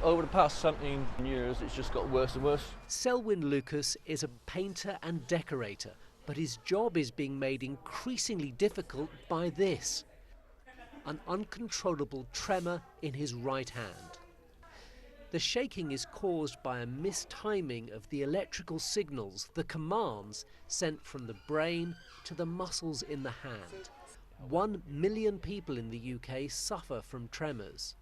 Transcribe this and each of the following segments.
Over the past 17 years, it's just got worse and worse. Selwyn Lucas is a painter and decorator, but his job is being made increasingly difficult by this: an uncontrollable tremor in his right hand. The shaking is caused by a mistiming of the electrical signals, the commands sent from the brain to the muscles in the hand. 1 million people in the UK suffer from tremors.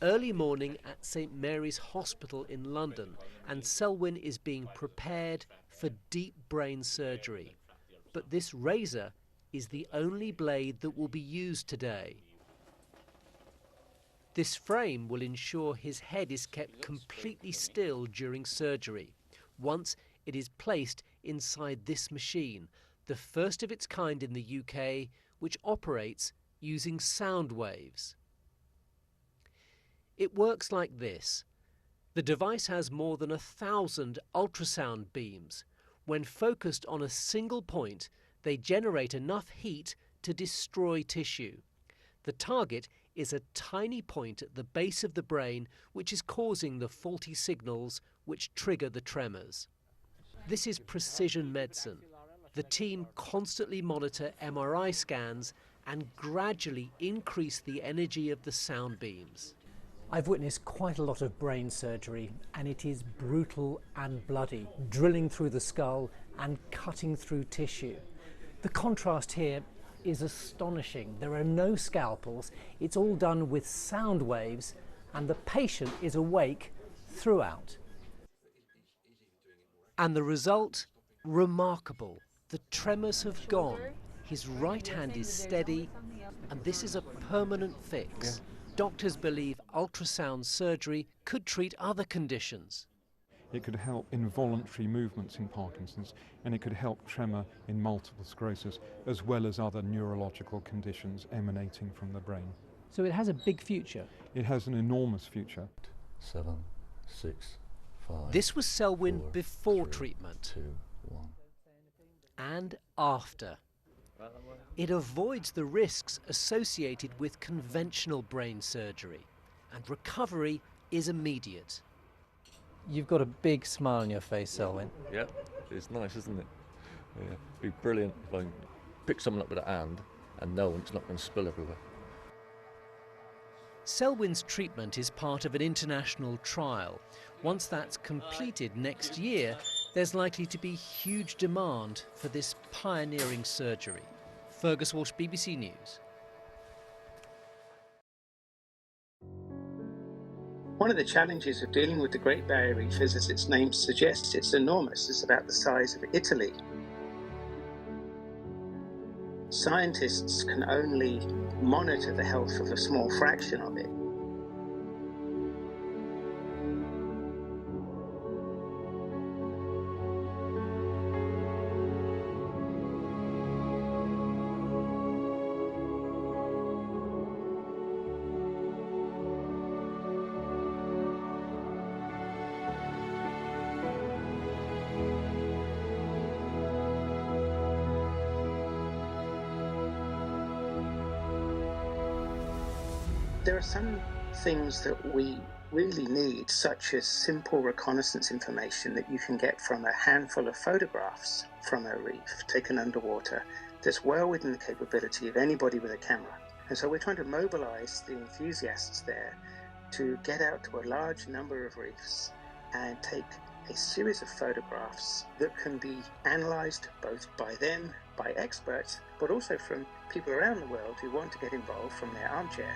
Early morning at St Mary's Hospital in London, and Selwyn is being prepared for deep brain surgery. But this razor is the only blade that will be used today. This frame will ensure his head is kept completely still during surgery, once it is placed inside this machine, the first of its kind in the UK, which operates using sound waves. It works like this. The device has more than 1,000 ultrasound beams. When focused on a single point, they generate enough heat to destroy tissue. The target is a tiny point at the base of the brain, which is causing the faulty signals which trigger the tremors. This is precision medicine. The team constantly monitor MRI scans and gradually increase the energy of the sound beams. I've witnessed quite a lot of brain surgery, and it is brutal and bloody, drilling through the skull and cutting through tissue. The contrast here is astonishing. There are no scalpels, it's all done with sound waves, and the patient is awake throughout. And the result? Remarkable. The tremors have gone, his right hand is steady, and this is a permanent fix. Doctors believe ultrasound surgery could treat other conditions. It could help involuntary movements in Parkinson's, and it could help tremor in multiple sclerosis, as well as other neurological conditions emanating from the brain. So it has a big future. It has an enormous future. 7, 6, 5. This was Selwyn 4, before 3, treatment 2, 1. and after. It avoids the risks associated with conventional brain surgery, and recovery is immediate. You've got a big smile on your face, Selwyn. Yeah, it's nice, isn't it? Yeah, it'd be brilliant if I can pick someone up with a hand and know it's not going to spill everywhere. Selwyn's treatment is part of an international trial. Once that's completed next year, there's likely to be huge demand for this pioneering surgery. Fergus Walsh, BBC News. One of the challenges of dealing with the Great Barrier Reef is, as its name suggests, it's enormous. It's about the size of Italy. Scientists can only monitor the health of a small fraction of it. There are some things that we really need, such as simple reconnaissance information that you can get from a handful of photographs from a reef taken underwater, that's well within the capability of anybody with a camera. And so we're trying to mobilize the enthusiasts there to get out to a large number of reefs and take a series of photographs that can be analyzed both by them, by experts, but also from people around the world who want to get involved from their armchair.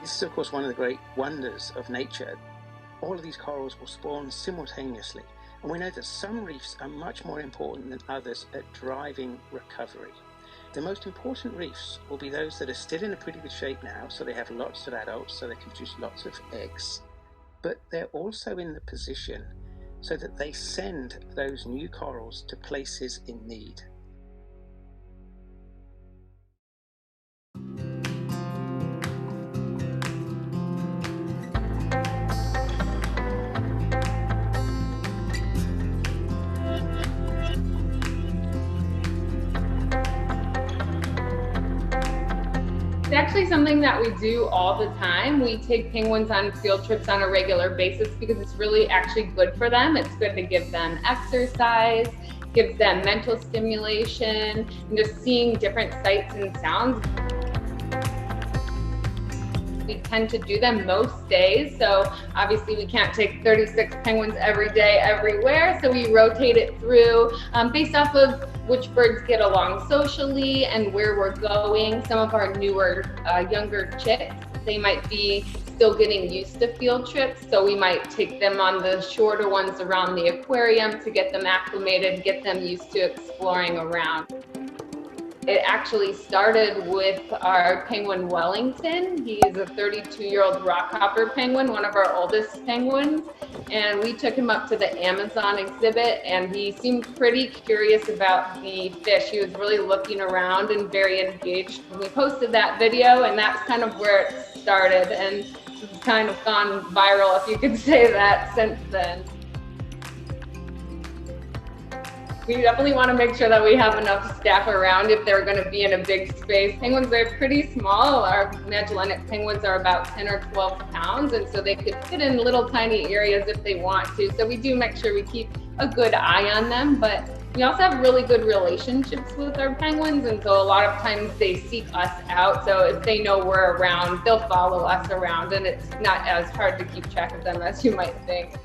This is, of course, one of the great wonders of nature. All of these corals will spawn simultaneously, and we know that some reefs are much more important than others at driving recovery. The most important reefs will be those that are still in a pretty good shape now, so they have lots of adults, so they can produce lots of eggs. But they're also in the position so that they send those new corals to places in need. It's actually something that we do all the time. We take penguins on field trips on a regular basis because it's really actually good for them. It's good to give them exercise, gives them mental stimulation, and just seeing different sights and sounds. We tend to do them most days, so obviously we can't take 36 penguins every day everywhere, so we rotate it through based off of which birds get along socially and where we're going. Some of our newer, younger chicks, they might be still getting used to field trips, so we might take them on the shorter ones around the aquarium to get them acclimated, get them used to exploring around. It actually started with our penguin Wellington. He's a 32-year-old rockhopper penguin, one of our oldest penguins. And we took him up to the Amazon exhibit, and he seemed pretty curious about the fish. He was really looking around and very engaged. We posted that video, and that's kind of where it started. And it's kind of gone viral, if you could say that, since then. We definitely want to make sure that we have enough staff around if they're going to be in a big space. Penguins are pretty small. Our Magellanic penguins are about 10 or 12 pounds, and so they could fit in little tiny areas if they want to. So we do make sure we keep a good eye on them, but we also have really good relationships with our penguins, and so a lot of times they seek us out. So if they know we're around, they'll follow us around, and it's not as hard to keep track of them as you might think.